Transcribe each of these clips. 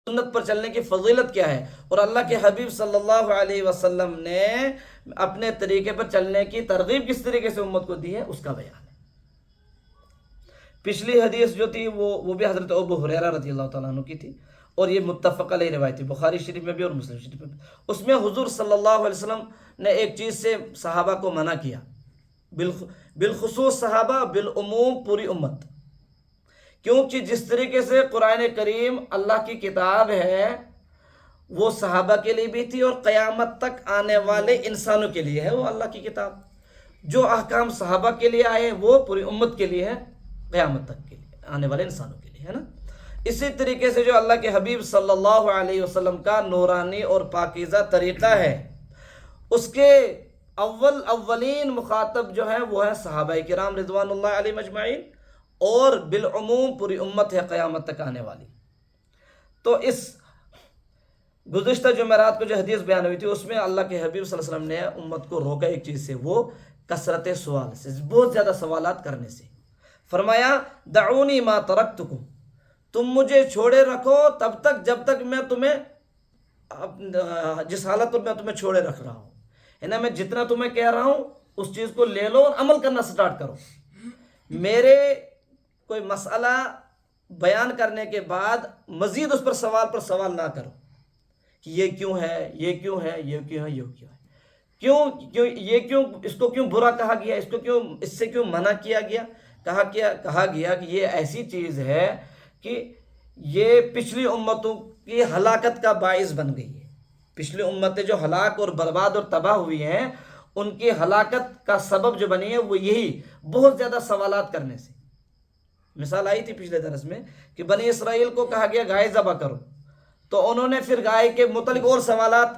سنت پر چلنے کی فضیلت کیا ہے، اور اللہ کے حبیب صلی اللہ علیہ وسلم نے اپنے طریقے پر چلنے کی ترغیب کس طریقے سے امت کو دی ہے، اس کا بیان ہے۔ پچھلی حدیث جو تھی وہ بھی حضرت ابو ہریرہ رضی اللہ تعالیٰ عنہ کی تھی، اور یہ متفق علیہ روایت تھی، بخاری شریف میں بھی اور مسلم شریف میں بھی۔ اس میں حضور صلی اللہ علیہ وسلم نے ایک چیز سے صحابہ کو منع کیا، بالخصوص صحابہ، بالعموم پوری امت، کیونکہ جس طریقے سے قرآن کریم اللہ کی کتاب ہے وہ صحابہ کے لیے بھی تھی اور قیامت تک آنے والے انسانوں کے لیے ہے وہ اللہ کی کتاب۔ جو احکام صحابہ کے لیے آئے وہ پوری امت کے لیے ہے، قیامت تک کے لیے آنے والے انسانوں کے لیے ہے نا۔ اسی طریقے سے جو اللہ کے حبیب صلی اللہ علیہ وسلم کا نورانی اور پاکیزہ طریقہ ہے، اس کے اولین مخاطب جو ہیں وہ ہیں صحابہ کرام رضوان اللہ علیہ مجمعین، اور بالعموم پوری امت ہے قیامت تک آنے والی۔ تو اس گزشتہ جمعرات کو جو حدیث بیان ہوئی تھی اس میں اللہ کے حبیب صلی اللہ علیہ وسلم نے امت کو روکا ایک چیز سے، وہ کثرت سوال سے، بہت زیادہ سوالات کرنے سے۔ فرمایا دعونی ما ترکتکم، تم مجھے چھوڑے رکھو تب تک جب تک میں تمہیں جس حالت میں تمہیں چھوڑے رکھ رہا ہوں، یعنی میں جتنا تمہیں کہہ رہا ہوں اس چیز کو لے لو اور عمل کرنا سٹارٹ کرو۔ میرے کوئی مسئلہ بیان کرنے کے بعد مزید اس پر سوال نہ کرو کہ یہ کیوں ہے، یہ کیوں ہے، یہ کیوں ہے، یہ کیوں ہے، کیوں یہ کیوں، اس کو کیوں برا کہا گیا، اس کو کیوں، اس سے کیوں منع کیا گیا۔ کہا گیا کہ یہ ایسی چیز ہے کہ یہ پچھلی امتوں کی ہلاکت کا باعث بن گئی ہے۔ پچھلی امتیں جو ہلاک اور برباد اور تباہ ہوئی ہیں، ان کی ہلاکت کا سبب جو بنی ہے وہ یہی بہت زیادہ سوالات کرنے سے۔ مثال آئی تھی پچھلے درس میں کہ بنی اسرائیل کو کہا گیا گائے ذبح کرو، تو انہوں نے پھر گائے کے متعلق اور سوالات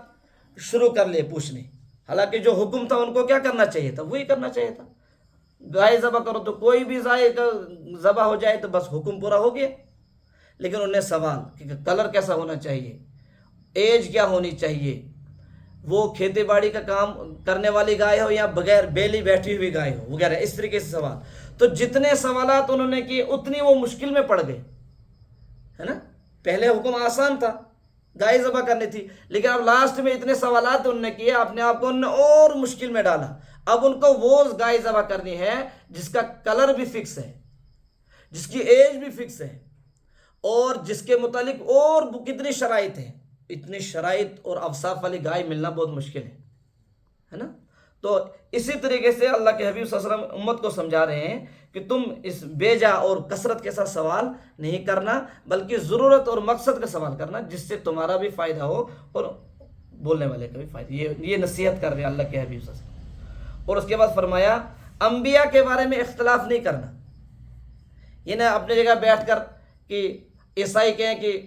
شروع کر لیے پوچھنے، حالانکہ جو حکم تھا ان کو کیا کرنا چاہیے تھا، وہی کرنا چاہیے تھا۔ گائے ذبح کرو تو کوئی بھی گائے کا ذبح ہو جائے تو بس حکم پورا ہو گیا، لیکن انہیں سوال کہ کلر کیسا ہونا چاہیے، ایج کیا ہونی چاہیے، وہ کھیتی باڑی کا کام کرنے والی گائے ہو یا بغیر بیلی بیٹھی ہوئی گائے ہو وغیرہ، اس طریقے سے سوال۔ تو جتنے سوالات انہوں نے کیے اتنی وہ مشکل میں پڑ گئے، ہے نا۔ پہلے حکم آسان تھا، گائے ذبح کرنی تھی، لیکن اب لاسٹ میں اتنے سوالات انہوں نے کیے، اپنے آپ کو انہوں نے اور مشکل میں ڈالا۔ اب ان کو وہ گائے ذبح کرنی ہے جس کا کلر بھی فکس ہے، جس کی ایج بھی فکس ہے، اور جس کے متعلق اور کتنی شرائط ہیں۔ اتنی شرائط اور اوصاف والی گائے ملنا بہت مشکل ہے نا۔ تو اسی طریقے سے اللہ کے حبیب صلی اللہ علیہ وسلم امت کو سمجھا رہے ہیں کہ تم اس بیجا اور کثرت کے ساتھ سوال نہیں کرنا، بلکہ ضرورت اور مقصد کا سوال کرنا جس سے تمہارا بھی فائدہ ہو اور بولنے والے کا بھی فائدہ۔ یہ نصیحت کر رہے ہیں اللہ کے حبیب صلی اللہ علیہ وسلم۔ اور اس کے بعد فرمایا انبیاء کے بارے میں اختلاف نہیں کرنا، یہ نہ اپنی جگہ بیٹھ کر کہ عیسائی کہیں کہ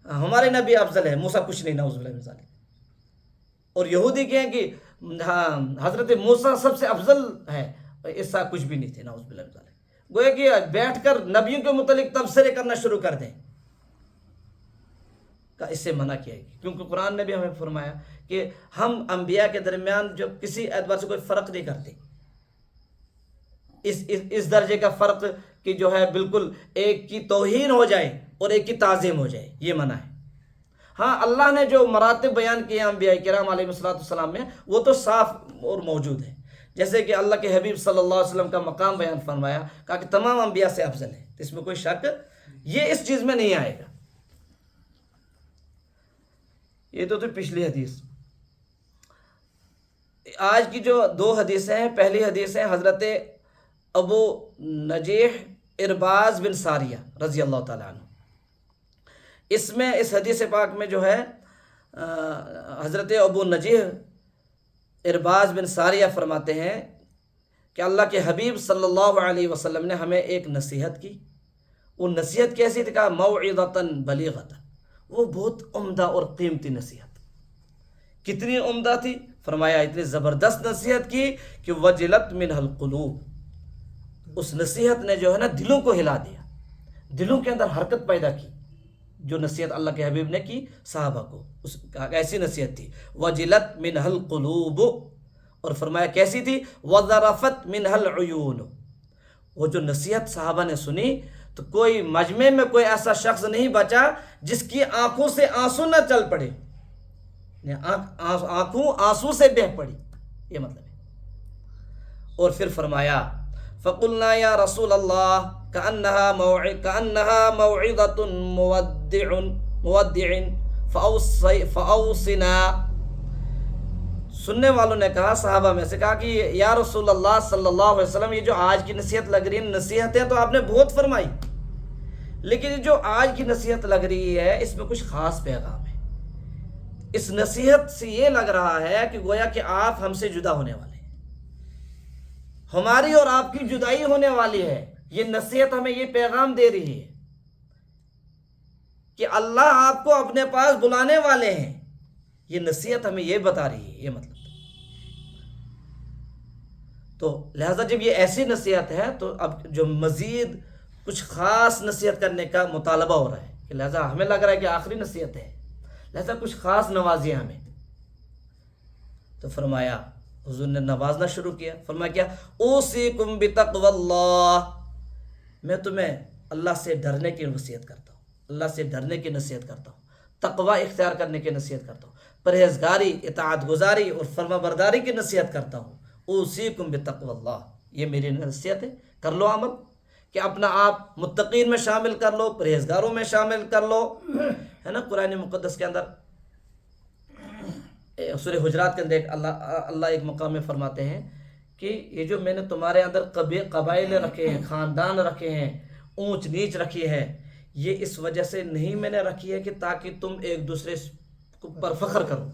ہمارے نبی افضل ہے، موسیٰ کچھ نہیں، نعوذ باللہ من ذالک، اور یہودی کہیں کہ حضرت موسیٰ سب سے افضل ہے، عیسیٰ کچھ بھی نہیں تھے، نعوذ باللہ من ذالک۔ گویا کہ بیٹھ کر نبیوں کے متعلق تبصرے کرنا شروع کر دیں، کا اس سے منع کیا گیا، کیونکہ قرآن نے بھی ہمیں فرمایا کہ ہم انبیاء کے درمیان جو کسی اعتبار سے کوئی فرق نہیں کرتے، اس درجے کا فرق کہ جو ہے بالکل ایک کی توہین ہو جائے اور ایک کی تعظیم ہو جائے، یہ منع ہے۔ ہاں اللہ نے جو مراتب بیان کیے انبیاء کرام علیہ السلام میں وہ تو صاف اور موجود ہے، جیسے کہ اللہ کے حبیب صلی اللہ علیہ وسلم کا مقام بیان فرمایا، کہا کہ تمام انبیاء سے افضل ہے، اس میں کوئی شک یہ اس چیز میں نہیں آئے گا۔ یہ تو تھی پچھلی حدیث۔ آج کی جو دو حدیثیں ہیں، پہلی حدیث ہے حضرت ابو نجیح ارباز بن ساریہ رضی اللہ تعالیٰ عنہ۔ اس میں اس حدیث پاک میں جو ہے حضرت ابو نجیح ارباز بن ساریہ فرماتے ہیں کہ اللہ کے حبیب صلی اللہ علیہ وسلم نے ہمیں ایک نصیحت کی۔ وہ نصیحت کیسی تھی؟ کہا موعظۃ بلیغۃ، وہ بہت عمدہ اور قیمتی نصیحت۔ کتنی عمدہ تھی؟ فرمایا اتنی زبردست نصیحت کی کہ وجلت منہ القلوب، اس نصیحت نے جو ہے نا دلوں کو ہلا دیا، دلوں کے اندر حرکت پیدا کی۔ جو نصیحت اللہ کے حبیب نے کی صحابہ کو، اس ایسی نصیحت تھی، وجلت منہ القلوب، اور فرمایا کیسی تھی؟ وذرفت منہ العیون، وہ جو نصیحت صحابہ نے سنی تو کوئی مجمع میں کوئی ایسا شخص نہیں بچا جس کی آنکھوں سے آنسو نہ چل پڑے، آنکھوں آنسو سے بہہ پڑی، یہ مطلب ہے۔ اور پھر فرمایا فَقُلْنَا يَا رَسُولَ اللَّهِ كَأَنَّهَا مَوْعِظَةٌ مُوَدِّعٍ فَأَوْصِنَا۔ سننے والوں نے کہا، صحابہ میں سے کہا کہ یا رسول اللہ صلی اللہ علیہ وسلم، یہ جو آج کی نصیحت لگ رہی ہے، نصیحتیں تو آپ نے بہت فرمائی، لیکن یہ جو آج کی نصیحت لگ رہی ہے اس میں کچھ خاص پیغام ہے۔ اس نصیحت سے یہ لگ رہا ہے کہ گویا کہ آپ ہم سے جدا ہونے والے ہیں، ہماری اور آپ کی جدائی ہونے والی ہے۔ یہ نصیحت ہمیں یہ پیغام دے رہی ہے کہ اللہ آپ کو اپنے پاس بلانے والے ہیں، یہ نصیحت ہمیں یہ بتا رہی ہے، یہ مطلب۔ تو لہذا جب یہ ایسی نصیحت ہے تو اب جو مزید کچھ خاص نصیحت کرنے کا مطالبہ ہو رہا ہے، کہ لہذا ہمیں لگ رہا ہے کہ آخری نصیحت ہے، لہذا کچھ خاص نوازیاں ہمیں۔ تو فرمایا، حضور نے نوازنا شروع کیا، فرمایا کیا؟ اوصیکم بتقوی اللہ، میں تمہیں اللہ سے ڈرنے کی نصیحت کرتا ہوں، اللہ سے ڈرنے کی نصیحت کرتا ہوں، تقوی اختیار کرنے کی نصیحت کرتا ہوں، پرہیزگاری، اطاعت گزاری اور فرما برداری کی نصیحت کرتا ہوں۔ اوصیکم بتقوی اللہ، یہ میری نصیحت ہے، کر لو عمل، کہ اپنا آپ متقین میں شامل کر لو، پرہیزگاروں میں شامل کر لو، ہے نا۔ قرآن مقدس کے اندر سورہ حجرات کے اندر اللہ ایک مقام میں فرماتے ہیں کہ یہ جو میں نے تمہارے اندر قبائل رکھے ہیں، خاندان رکھے ہیں، اونچ نیچ رکھی ہے، یہ اس وجہ سے نہیں میں نے رکھی ہے کہ تاکہ تم ایک دوسرے پر فخر کرو،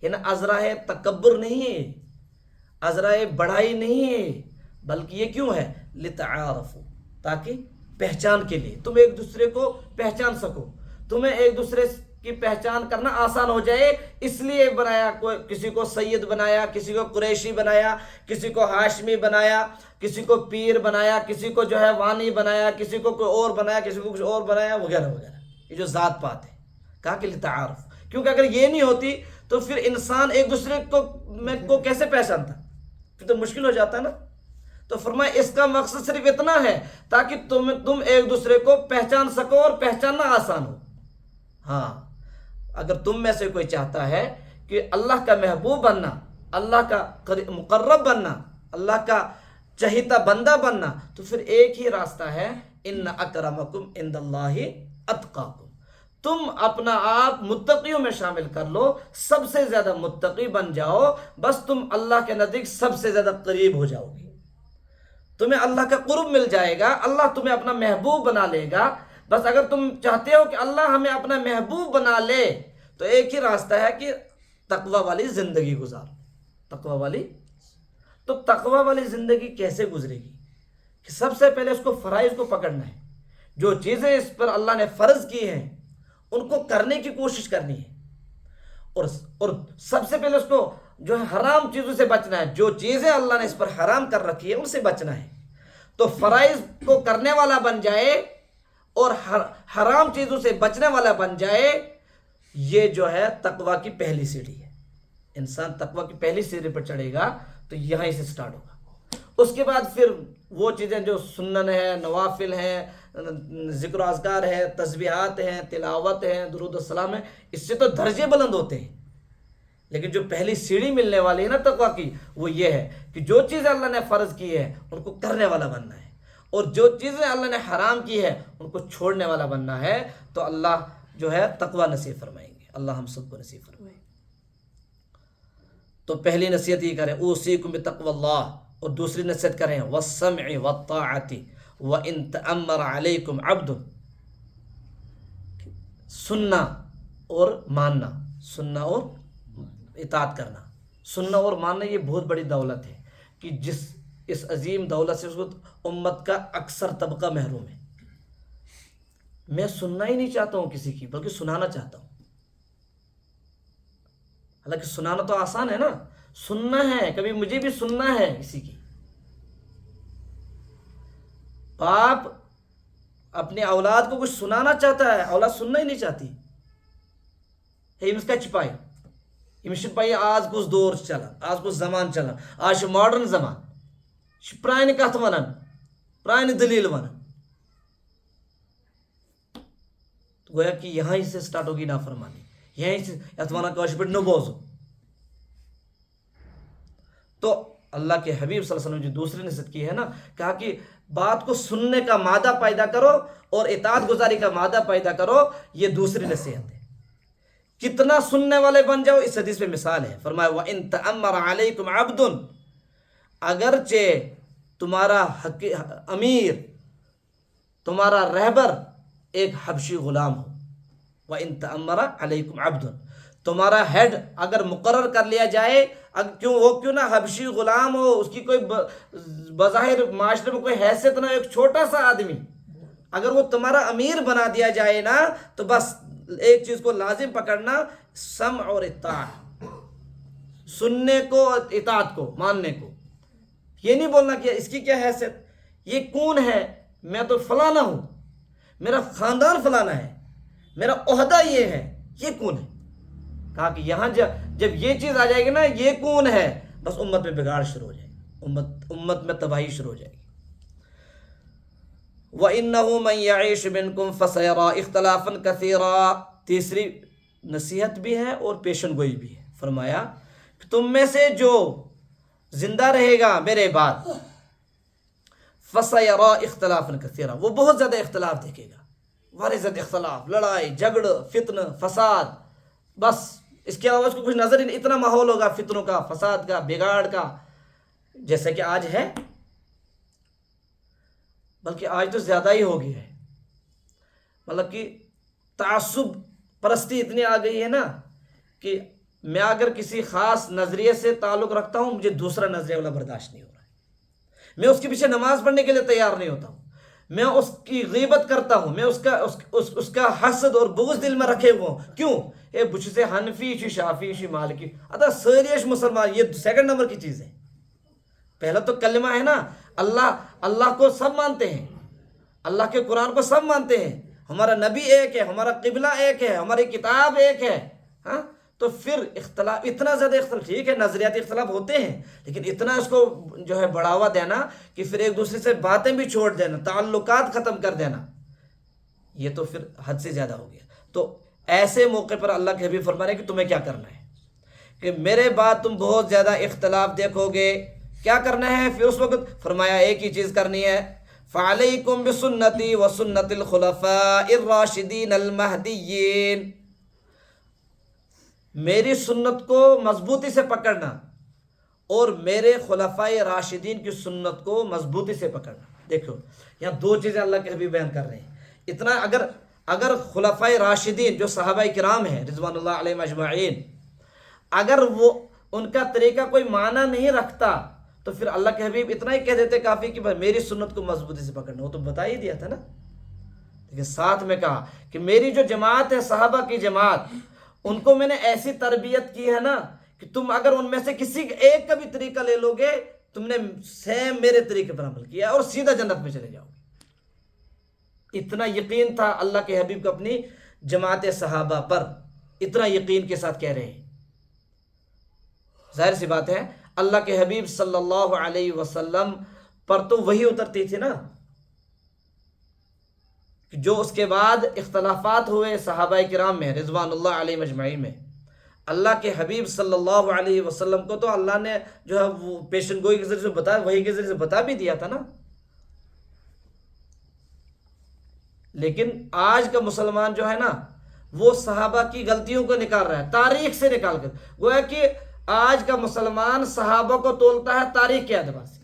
یعنی عذرائے تکبر نہیں ہے، عذرائے بڑائی نہیں ہے، بلکہ یہ کیوں ہے؟ لتعارفوا، تاکہ پہچان کے لیے، تم ایک دوسرے کو پہچان سکو، تمہیں ایک دوسرے کی پہچان کرنا آسان ہو جائے، اس لیے بنایا۔ کوئی کسی کو سید بنایا، کسی کو قریشی بنایا، کسی کو ہاشمی بنایا، کسی کو پیر بنایا، کسی کو جو ہے وانی بنایا، کسی کو کوئی اور بنایا، کسی کو کچھ اور بنایا، وغیرہ وغیرہ۔ یہ جو ذات پات ہے، کہا کہ لتعارف، کیونکہ اگر یہ نہیں ہوتی تو پھر انسان ایک دوسرے کو کیسے پہچانتا؟ پھر تو مشکل ہو جاتا ہے نا۔ تو فرمایا اس کا مقصد صرف اتنا ہے تاکہ تم ایک دوسرے کو پہچان سکو اور پہچاننا آسان ہو۔ ہاں، اگر تم میں سے کوئی چاہتا ہے کہ اللہ کا محبوب بننا، اللہ کا مقرب بننا، اللہ کا چہیتا بندہ بننا، تو پھر ایک ہی راستہ ہے، ان اکرمکم عند اللہ اتقاکم، تم اپنا آپ متقیوں میں شامل کر لو، سب سے زیادہ متقی بن جاؤ، بس تم اللہ کے نزدیک سب سے زیادہ قریب ہو جاؤ گے، تمہیں اللہ کا قرب مل جائے گا، اللہ تمہیں اپنا محبوب بنا لے گا۔ بس اگر تم چاہتے ہو کہ اللہ ہمیں اپنا محبوب بنا لے تو ایک ہی راستہ ہے کہ تقوی والی زندگی گزار، تقوی والی۔ تو تقوی والی زندگی کیسے گزرے گی؟ کہ سب سے پہلے اس کو فرائض کو پکڑنا ہے، جو چیزیں اس پر اللہ نے فرض کی ہیں ان کو کرنے کی کوشش کرنی ہے، اور سب سے پہلے اس کو جو ہے حرام چیزوں سے بچنا ہے، جو چیزیں اللہ نے اس پر حرام کر رکھی ہے ان سے بچنا ہے۔ تو فرائض کو کرنے والا بن جائے اور حرام چیزوں سے بچنے والا بن جائے، یہ جو ہے تقوی کی پہلی سیڑھی ہے۔ انسان تقوی کی پہلی سیڑھی پر چڑھے گا تو یہاں سے سٹارٹ ہوگا۔ اس کے بعد پھر وہ چیزیں جو سنن ہے، نوافل ہیں، ذکر و اذکار ہے، تسبیحات ہیں، تلاوت ہیں، درود السلام ہے، اس سے تو درجے بلند ہوتے ہیں، لیکن جو پہلی سیڑھی ملنے والی ہے نا تقوی کی، وہ یہ ہے کہ جو چیزیں اللہ نے فرض کی ہے ان کو کرنے والا بننا ہے، اور جو چیزیں اللہ نے حرام کی ہے ان کو چھوڑنے والا بننا ہے۔ تو اللہ جو ہے تقوی نصیب فرمائیں گے، اللہ ہم سب کو نصیب فرمائیں۔ تو پہلی نصیحت یہ کریں، اوصیکم بتقوی اللہ، اور دوسری نصیحت کریں والسمع والطاعۃ وان تأمر علیکم عبد، سننا اور ماننا، سننا اور اطاعت کرنا، سننا اور ماننا یہ بہت بڑی دولت ہے، کہ اس عظیم دولت سے اس وقت امت کا اکثر طبقہ محروم ہے۔ میں سننا ہی نہیں چاہتا ہوں کسی کی، بلکہ سنانا چاہتا ہوں۔ حالانکہ سنانا تو آسان ہے نا، سننا ہے، کبھی مجھے بھی سننا ہے کسی کی۔ باپ اپنی اولاد کو کچھ سنانا چاہتا ہے، اولاد سننا ہی نہیں چاہتی۔ کا چپائی پائی آج کس دور چلان، آج کس زمان چلان، آج ماڈرن زمان، پرانہ کت ونان، پرانہ دلیل ونان، گویا کہ یہاں ہی سے سٹارٹ ہوگی نافرمانی، یہیں سے اتوانا کاش پہ نبوزو. تو اللہ کے حبیب صلی اللہ علیہ وسلم نے جو دوسری نصیحت کی ہے نا، کہا کہ بات کو سننے کا مادہ پیدا کرو اور اطاعت گزاری کا مادہ پیدا کرو. یہ دوسری نصیحت ہے. کتنا سننے والے بن جاؤ، اس حدیث میں مثال ہے. فرمایا وَإِن تَأَمَّرَ عَلَيْكُمْ عَبْدٌ، اگرچہ تمہارا امیر، تمہارا رہبر ایک حبشی غلام ہو. وَإِن تَأَمَّرَ عَلَيْكُمْ عَبْدٌ، تمہارا ہیڈ اگر مقرر کر لیا جائے، کیوں نہ حبشی غلام ہو، اس کی کوئی بظاہر معاشرے میں کوئی حیثیت نہ، ایک چھوٹا سا آدمی، اگر وہ تمہارا امیر بنا دیا جائے نا، تو بس ایک چیز کو لازم پکڑنا، سمع اور اطاعت، سننے کو، اطاعت کو، ماننے کو. یہ نہیں بولنا کہ اس کی کیا حیثیت، یہ کون ہے، میں تو فلانا ہوں، میرا خاندان فلانا ہے، میرا عہدہ یہ ہے، یہ کون ہے. کہا کہ یہاں جب یہ چیز آ جائے گی نا، یہ کون ہے، بس امت میں بگاڑ شروع ہو جائے گی، امت میں تباہی شروع ہو جائے گی. وَإِنَّهُ مَن يَعِيشُ مِنْكُمْ فَسَيَرَىٰ اخْتِلَافًا كَثِيرًا. تیسری نصیحت بھی ہے اور پیشن گوئی بھی ہے. فرمایا کہ تم میں سے جو زندہ رہے گا میرے بعد، فَسَيَرَىٰ اخْتِلَافًا كَثِيرًا، وہ بہت زیادہ اختلاف دیکھے گا، وارثت اختلاف، لڑائی جھگڑ، فتنہ فساد. بس اس کے علاوہ اس کو کچھ نظر ہی نہیں. اتنا ماحول ہوگا فتنوں کا، فساد کا، بگاڑ کا، جیسے کہ آج ہے، بلکہ آج تو زیادہ ہی ہو گیا ہے. مطلب کہ تعصب پرستی اتنی آ گئی ہے نا کہ میں اگر کسی خاص نظریے سے تعلق رکھتا ہوں، مجھے دوسرا نظریہ والا برداشت نہیں ہو رہا ہے. میں اس کے پیچھے نماز پڑھنے کے لیے تیار نہیں ہوتا ہوں، میں اس کی غیبت کرتا ہوں، میں اس کا حسد اور بغض دل میں رکھے ہوا ہوں. کیوں؟ اے بچ سے حنفی چھ شافی چھ مالکی، ادا سریش مسلمان. یہ سیکنڈ نمبر کی چیز ہے. پہلا تو کلمہ ہے نا، اللہ کو سب مانتے ہیں، اللہ کے قرآن کو سب مانتے ہیں، ہمارا نبی ایک ہے، ہمارا قبلہ ایک ہے، ہماری کتاب ایک ہے. ہاں، تو پھر اختلاف، اتنا زیادہ اختلاف، ٹھیک ہے نظریاتی اختلاف ہوتے ہیں، لیکن اتنا اس کو جو ہے بڑھاوا دینا کہ پھر ایک دوسرے سے باتیں بھی چھوڑ دینا، تعلقات ختم کر دینا، یہ تو پھر حد سے زیادہ ہو گیا. تو ایسے موقع پر اللہ کے حبیب فرما رہے ہیں کہ تمہیں کیا کرنا ہے کہ میرے بعد تم بہت زیادہ اختلاف دیکھو گے. کیا کرنا ہے پھر اس وقت؟ فرمایا ایک ہی چیز کرنی ہے، فَعَلَيْكُمْ بِسُنَّتِي وَسُنَّتِ الْخُلَفَاءِ الرَّاشِدِينَ الْمَهْدِيِّينَ. میری سنت کو مضبوطی سے پکڑنا اور میرے خلفائے راشدین کی سنت کو مضبوطی سے پکڑنا. دیکھو یہاں دو چیزیں اللہ کے حبیب بیان کر رہے ہیں. اتنا اگر خلفائے راشدین جو صحابہ کرام ہیں رضوان اللہ علیہم اجمعین، اگر وہ ان کا طریقہ کوئی معنی نہیں رکھتا تو پھر اللہ کے حبیب اتنا ہی کہہ دیتے کافی کہ میری سنت کو مضبوطی سے پکڑنا. وہ تو بتا ہی دیا تھا نا. لیکن ساتھ میں کہا کہ میری جو جماعت ہے، صحابہ کی جماعت، ان کو میں نے ایسی تربیت کی ہے نا کہ تم اگر ان میں سے کسی ایک کا بھی طریقہ لے لو گے، تم نے سیم میرے طریقے پر عمل کیا اور سیدھا جنت میں چلے جاؤ گے. اتنا یقین تھا اللہ کے حبیب کو اپنی جماعت صحابہ پر، اتنا یقین کے ساتھ کہہ رہے ہیں. ظاہر سی بات ہے اللہ کے حبیب صلی اللہ علیہ وسلم پر تو وہی اترتی تھی نا، جو اس کے بعد اختلافات ہوئے صحابہ کرام میں رضوان اللہ علیہ مجمعین میں، اللہ کے حبیب صلی اللہ علیہ وسلم کو تو اللہ نے جو ہے وہ پیشن گوئی کے ذریعے سے بتا، وہی کے ذریعے سے بتا بھی دیا تھا نا. لیکن آج کا مسلمان جو ہے نا، وہ صحابہ کی غلطیوں کو نکال رہا ہے، تاریخ سے نکال کر. گویا کہ آج کا مسلمان صحابہ کو تولتا ہے تاریخ کے اعتبار سے،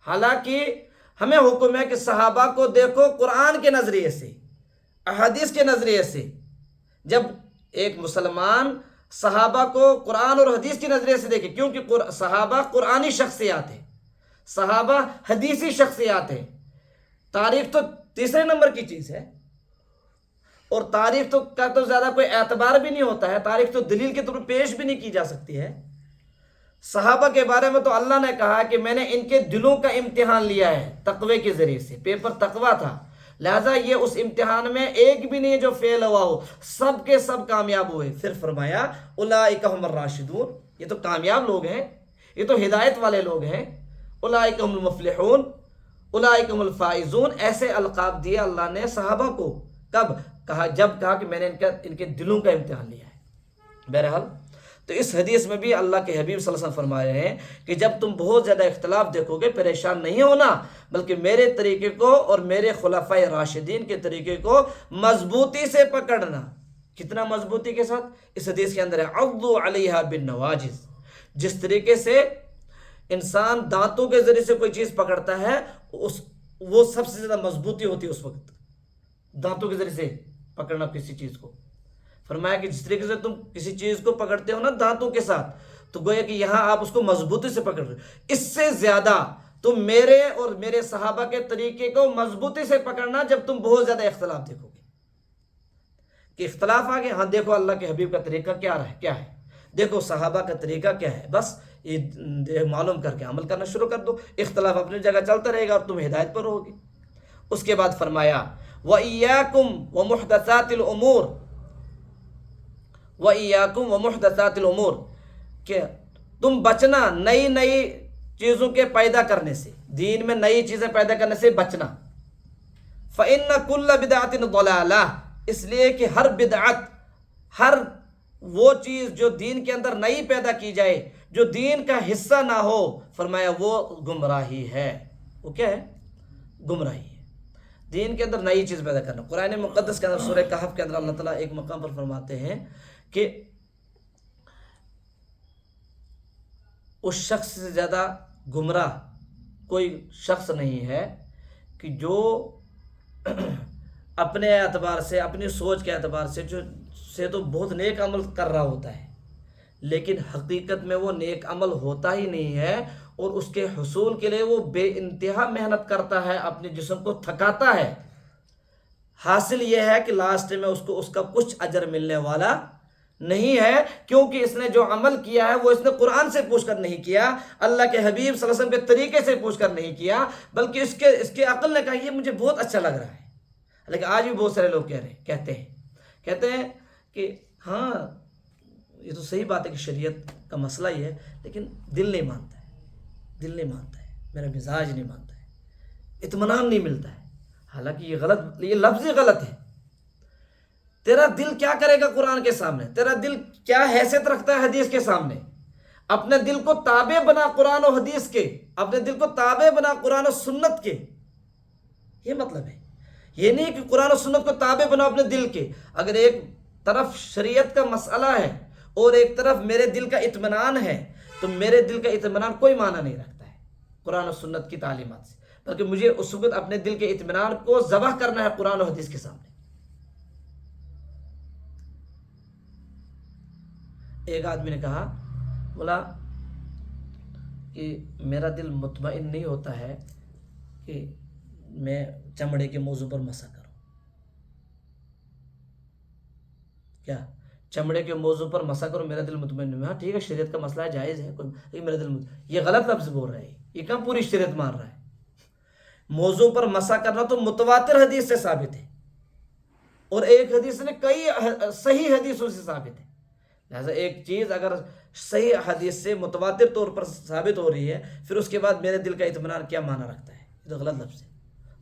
حالانکہ ہمیں حکم ہے کہ صحابہ کو دیکھو قرآن کے نظریے سے، احادیث کے نظریے سے. جب ایک مسلمان صحابہ کو قرآن اور حدیث کے نظریے سے دیکھے، کیونکہ صحابہ قرآنی شخصیات ہیں، صحابہ حدیثی شخصیات ہیں. تاریخ تو تیسرے نمبر کی چیز ہے، اور تاریخ کا تو زیادہ کوئی اعتبار بھی نہیں ہوتا ہے، تاریخ تو دلیل کے طور پر پیش بھی نہیں کی جا سکتی ہے. صحابہ کے بارے میں تو اللہ نے کہا کہ میں نے ان کے دلوں کا امتحان لیا ہے تقوی کے ذریعے سے، پیپر تقوی تھا، لہذا یہ اس امتحان میں ایک بھی نہیں جو فیل ہوا ہو، سب کے سب کامیاب ہوئے. پھر فرمایا اولئک هم الراشدون، یہ تو کامیاب لوگ ہیں، یہ تو ہدایت والے لوگ ہیں. اولئک هم المفلحون، اولئک هم الفائزون، ایسے القاب دیے اللہ نے صحابہ کو کب کہا؟ جب کہا کہ میں نے ان کے دلوں کا امتحان لیا ہے۔ بہرحال تو اس حدیث میں بھی اللہ کے حبیب صلی اللہ علیہ وسلم فرما رہے ہیں کہ جب تم بہت زیادہ اختلاف دیکھو گے پریشان نہیں ہونا، بلکہ میرے طریقے کو اور میرے خلفائے راشدین کے طریقے کو مضبوطی سے پکڑنا۔ کتنا مضبوطی کے ساتھ؟ اس حدیث کے اندر ہے عضوا علیہا بالنواجذ، جس طریقے سے انسان دانتوں کے ذریعے سے کوئی چیز پکڑتا ہے وہ سب سے زیادہ مضبوطی ہوتی ہے اس وقت، دانتوں کے ذریعے سے پکڑنا کسی چیز کو۔ فرمایا کہ جس طریقے سے تم کسی چیز کو پکڑتے ہو نا دانتوں کے ساتھ، تو گویا کہ یہاں آپ اس کو مضبوطی سے پکڑ رہے ہو۔ اس سے زیادہ تم میرے اور میرے صحابہ کے طریقے کو مضبوطی سے پکڑنا جب تم بہت زیادہ اختلاف دیکھو گے کہ اختلاف آ گیا، ہاں دیکھو اللہ کے حبیب کا طریقہ کیا ہے، دیکھو صحابہ کا طریقہ کیا ہے، بس یہ معلوم کر کے عمل کرنا شروع کر دو، اختلاف اپنی جگہ چلتا رہے گا اور تم ہدایت پر رہو گے۔ اس کے بعد فرمایا وَإِيَّاكُمْ وَمُحْدَثَاتِ الْأُمُورِ، وَإِيَّاكُمْ وَمُحْدَثَاتِ الْأُمُورِ، کہ تم بچنا نئی نئی چیزوں کے پیدا کرنے سے، دین میں نئی چیزیں پیدا کرنے سے بچنا۔ فَإِنَّ كُلَّ بِدْعَةٍ ضَلَالَةٍ، اس لیے کہ ہر بدعت، ہر وہ چیز جو دین کے اندر نئی پیدا کی جائے جو دین کا حصہ نہ ہو، فرمایا وہ گمراہی ہے۔ وہ کیا ہے؟ گمراہی ہے۔ دین کے اندر نئی چیز پیدا کرنا۔ قرآن مقدس کے اندر سورہ کہف کے اندر اللہ تعالیٰ ایک مقام پر فرماتے ہیں کہ اس شخص سے زیادہ گمراہ کوئی شخص نہیں ہے کہ جو اپنے اعتبار سے، اپنی سوچ کے اعتبار سے تو بہت نیک عمل کر رہا ہوتا ہے، لیکن حقیقت میں وہ نیک عمل ہوتا ہی نہیں ہے، اور اس کے حصول کے لیے وہ بے انتہا محنت کرتا ہے، اپنے جسم کو تھکاتا ہے۔ حاصل یہ ہے کہ لاسٹ میں اس کا کچھ اجر ملنے والا نہیں ہے، کیونکہ اس نے جو عمل کیا ہے وہ اس نے قرآن سے پوچھ کر نہیں کیا، اللہ کے حبیب صلی اللہ علیہ وسلم کے طریقے سے پوچھ کر نہیں کیا، بلکہ اس کے عقل نے کہا یہ مجھے بہت اچھا لگ رہا ہے۔ لیکن آج بھی بہت سارے لوگ کہتے ہیں کہ ہاں یہ تو صحیح بات ہے کہ شریعت کا مسئلہ ہی ہے، لیکن دل نہیں مانتا ہے، میرا مزاج نہیں مانتا ہے، اطمینان نہیں ملتا ہے۔ حالانکہ یہ لفظ ہی غلط ہے۔ تیرا دل کیا کرے گا قرآن کے سامنے؟ تیرا دل کیا حیثیت رکھتا ہے حدیث کے سامنے؟ اپنے دل کو تابع بنا قرآن و حدیث کے، اپنے دل کو تابع بنا قرآن و سنت کے، یہ مطلب ہے۔ یہ نہیں کہ قرآن و سنت کو تابع بنا اپنے دل کے۔ اگر ایک طرف شریعت کا مسئلہ ہے اور ایک طرف میرے دل کا اطمینان ہے، تو میرے دل کا اطمینان کوئی معنی نہیں رکھتا ہے قرآن و سنت کی تعلیمات سے، بلکہ مجھے اس وقت اپنے دل کے اطمینان کو ذبح کرنا ہے قرآن و حدیث کے سامنے۔ ایک آدمی نے کہا، بولا کہ میرا دل مطمئن نہیں ہوتا ہے کہ میں چمڑے کے موضوع پر مسح کروں۔ کیا چمڑے کے موضوع پر مسح کروں؟ میرا دل مطمئن نہیں۔ ہاں ٹھیک ہے، شریعت کا مسئلہ ہے، جائز ہے، لیکن میرا دل یہ غلط لفظ بول رہا ہے، یہ کہاں پوری شریعت مان رہا ہے۔ موضوع پر مسح کرنا تو متواتر حدیث سے ثابت ہے، اور ایک حدیث نے کئی صحیح حدیثوں سے ثابت ہے۔ لہٰذا ایک چیز اگر صحیح حدیث سے متواتر طور پر ثابت ہو رہی ہے، پھر اس کے بعد میرے دل کا اطمینان کیا معنی رکھتا ہے؟ یہ تو غلط لفظ ہے۔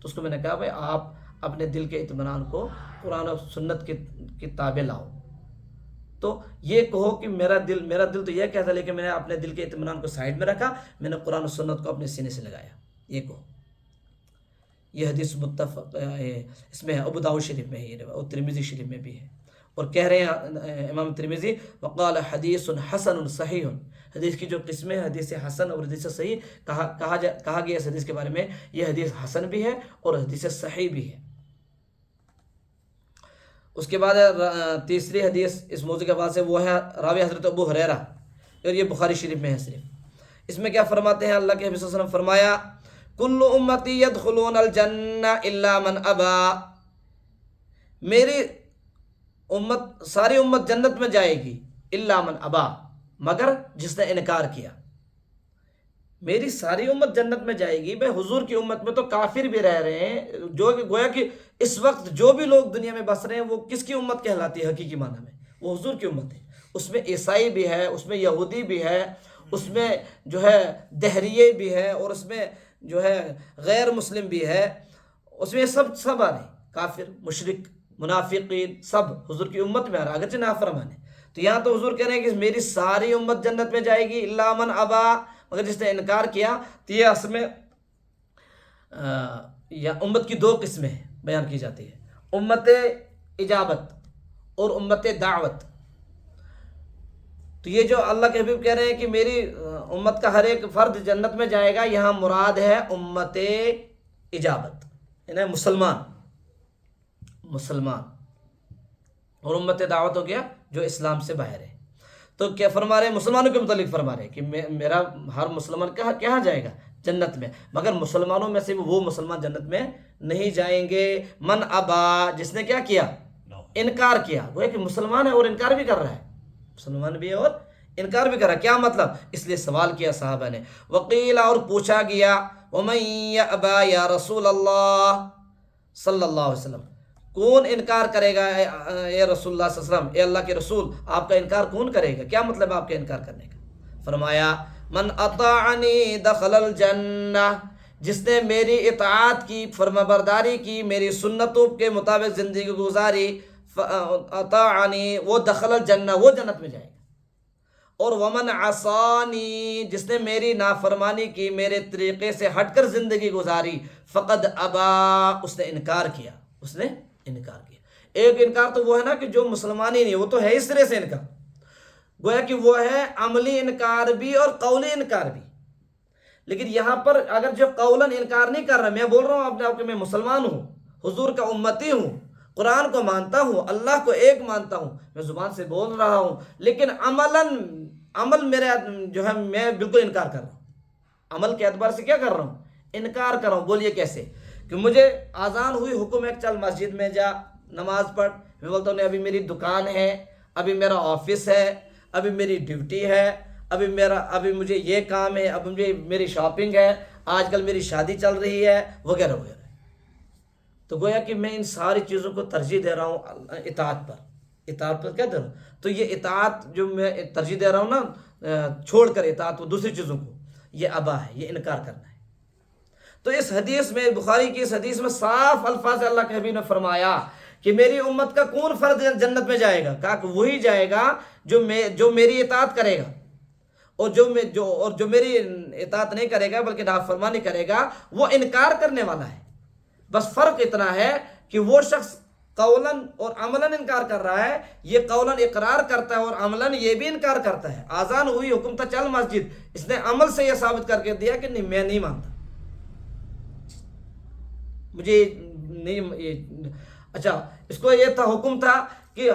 تو اس کو میں نے کہا بھائی آپ اپنے دل کے اطمینان کو قرآن و سنت کی تابع لاؤ۔ تو یہ کہو کہ میرا دل تو یہ کہتا ہے، لیکن میں نے اپنے دل کے اطمینان کو سائڈ میں رکھا، میں نے قرآن و سنت کو اپنے سینے سے لگایا، یہ کہو۔ یہ حدیث متفق اس میں ہے، ابو داؤد شریف میں ہے اور ترمذی شریف میں بھی ہے، اور کہہ رہے ہیں امام ترمذی وقال حدیث حسن صحیح، حدیث کی جو قسمیں حدیث حسن اور حدیث صحیح کہا گیا اس حدیث کے بارے میں، یہ حدیث حسن بھی ہے اور حدیث صحیح بھی ہے۔ اس کے بعد تیسری حدیث اس موضوع کے بعد سے وہ ہے راوی حضرت ابو ہریرہ، اور یہ بخاری شریف میں ہے صرف۔ اس میں کیا فرماتے ہیں اللہ کے حبیب صلی اللہ علیہ وسلم؟ فرمایا کل امتی یدخلون الجنہ الا من ابا، میری امت، ساری امت جنت میں جائے گی، الا من ابا، مگر جس نے انکار کیا۔ میری ساری امت جنت میں جائے گی، بھائی حضور کی امت میں تو کافر بھی رہ رہے ہیں، جو کہ گویا کہ اس وقت جو بھی لوگ دنیا میں بس رہے ہیں وہ کس کی امت کہلاتی ہے حقیقی معنی میں؟ وہ حضور کی امت ہے۔ اس میں عیسائی بھی ہے، اس میں یہودی بھی ہے، اس میں جو ہے دہریے بھی ہے، اور اس میں جو ہے غیر مسلم بھی ہے، اس میں سب آ رہے ہیں، کافر، مشرک، منافقین سب حضور کی امت میں آ رہا ہے، اگرچہ نافرمان ہے۔ تو یہاں تو حضور کہہ رہے ہیں کہ میری ساری امت جنت میں جائے گی الا من ابا، مگر جس نے انکار کیا۔ تو یہ اصل میں یا امت کی دو قسمیں بیان کی جاتی ہے، امت اجابت اور امت دعوت۔ تو یہ جو اللہ کے حبیب کہہ رہے ہیں کہ میری امت کا ہر ایک فرد جنت میں جائے گا، یہاں مراد ہے امت اجابت، یعنی مسلمان، اور امت دعوت ہو گیا جو اسلام سے باہر ہے۔ تو کیا فرما رہے ہیں؟ مسلمانوں کے متعلق فرما رہے ہیں کہ میرا ہر مسلمان کہاں جائے گا؟ جنت میں، مگر مسلمانوں میں سے وہ مسلمان جنت میں نہیں جائیں گے۔ من ابا، جس نے کیا کیا؟ انکار کیا۔ وہ کہ مسلمان ہے اور انکار بھی کر رہا ہے، مسلمان بھی ہے اور انکار بھی کر رہا ہے، کیا مطلب؟ اس لیے سوال کیا صحابہ نے، وقیل، اور پوچھا گیا، ومن یأبا یا رسول اللہ صلی اللہ علیہ وسلم، کون انکار کرے گا اے رسول اللہ صلی اللہ علیہ وسلم، اے اللہ کے رسول، آپ کا انکار کون کرے گا؟ کیا مطلب ہے آپ کا انکار کرنے کا؟ فرمایا من اطاعنی دخل الجنہ، جس نے میری اطاعت کی، فرما برداری کی، میری سنتوں کے مطابق زندگی گزاری، اطاعنی، وہ دخل الجنہ، وہ جنت میں جائے گا۔ اور ومن عصانی، جس نے میری نافرمانی کی، میرے طریقے سے ہٹ کر زندگی گزاری، فقد ابا، اس نے انکار کیا، اس نے انکار کیا۔ ایک انکار تو وہ ہے نا کہ جو مسلمان ہی نہیں، وہ تو ہے اس طرح سے انکار، گویا کہ وہ ہے عملی انکار بھی اور قولی انکار بھی۔ لیکن یہاں پر اگر جو قولاً انکار نہیں کر رہا، میں بول رہا ہوں اپنے آپ کہ میں مسلمان ہوں، حضور کا امتی ہوں، قرآن کو مانتا ہوں، اللہ کو ایک مانتا ہوں، میں زبان سے بول رہا ہوں، لیکن عمل میرا جو ہے میں بالکل انکار کر رہا ہوں، عمل کے اعتبار سے کیا کر رہا ہوں؟ انکار کر رہا ہوں۔ بولیے کیسے؟ کہ مجھے اذان ہوئی، حکم ہے چل مسجد میں جا نماز پڑھ، میں بولتا ہوں نہیں، ابھی میری دکان ہے، ابھی میرا آفس ہے، ابھی میری ڈیوٹی ہے، ابھی مجھے یہ کام ہے، اب مجھے میری شاپنگ ہے، آج کل میری شادی چل رہی ہے، وغیرہ وغیرہ۔ تو گویا کہ میں ان ساری چیزوں کو ترجیح دے رہا ہوں اطاعت پر کیا دے رہا ہوں؟ تو یہ اطاعت جو میں ترجیح دے رہا ہوں نا، چھوڑ کر اطاعت دوسری چیزوں کو، یہ ابا ہے، یہ انکار کرنا ہے۔ تو اس حدیث میں، بخاری کی اس حدیث میں صاف الفاظ اللہ کے حبیب نے فرمایا کہ میری امت کا کون فرد جنت میں جائے گا؟ کہا کہ وہی جائے گا جو میری اطاعت کرے گا، اور جو میری اطاعت نہیں کرے گا بلکہ نافرمانی کرے گا، وہ انکار کرنے والا ہے۔ بس فرق اتنا ہے کہ وہ شخص قولاً اور عملاً انکار کر رہا ہے، یہ قولاً اقرار کرتا ہے اور عملاً یہ بھی انکار کرتا ہے۔ آذان ہوئی، حکم تھا چل مسجد، اس نے عمل سے یہ ثابت کر کے دیا کہ نہیں، میں نہیں مانتا، مجھے نہیں۔ اچھا، اس کو یہ تھا، حکم تھا کہ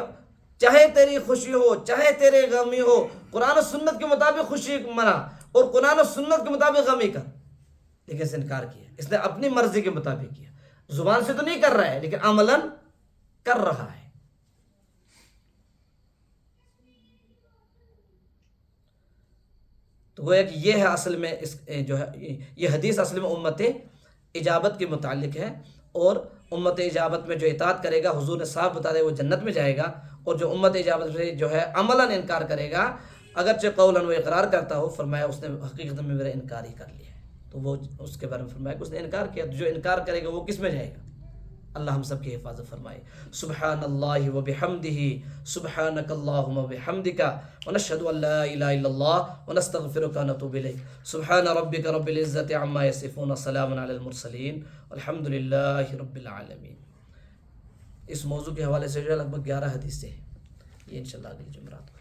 چاہے تیری خوشی ہو چاہے تیرے غمی ہو، قرآن و سنت کے مطابق خوشی منا اور قرآن و سنت کے مطابق غمی کر، لیکن اس نے انکار کیا، اس نے اپنی مرضی کے مطابق کیا، زبان سے تو نہیں کر رہا ہے لیکن عملاً کر رہا ہے۔ تو گویا کہ یہ ہے اصل میں جو ہے یہ حدیث اصل میں امت اجابت کے متعلق ہے، اور امت اجابت میں جو اطاعت کرے گا، حضور نے صاحب بتا دے وہ جنت میں جائے گا، اور جو امت اجابت سے جو ہے عملاً انکار کرے گا، اگرچہ قولاً وہ اقرار کرتا ہو، فرمایا اس نے حقیقت میں میرا انکار ہی کر لیا ہے۔ تو وہ اس کے بارے میں فرمایا کہ اس نے انکار کیا، جو انکار کرے گا وہ کس میں جائے گا؟ اللہ ہم سب کی حفاظت فرمائے۔ سبحان اللہ و بحمدہ، سبحانک اللہم و بحمدک، ونشہد ان لا الہ الا اللہ ونستغفرک ونتوب الیک۔ سبحان ربک رب العزت عما یصفون، سلام علی المرسلین، والحمد للہ رب العالمین۔ اس موضوع کے حوالے سے جو ہے لگ بھگ 11 حدیثیں ہیں، یہ انشاءاللہ اگلی جمعرات کو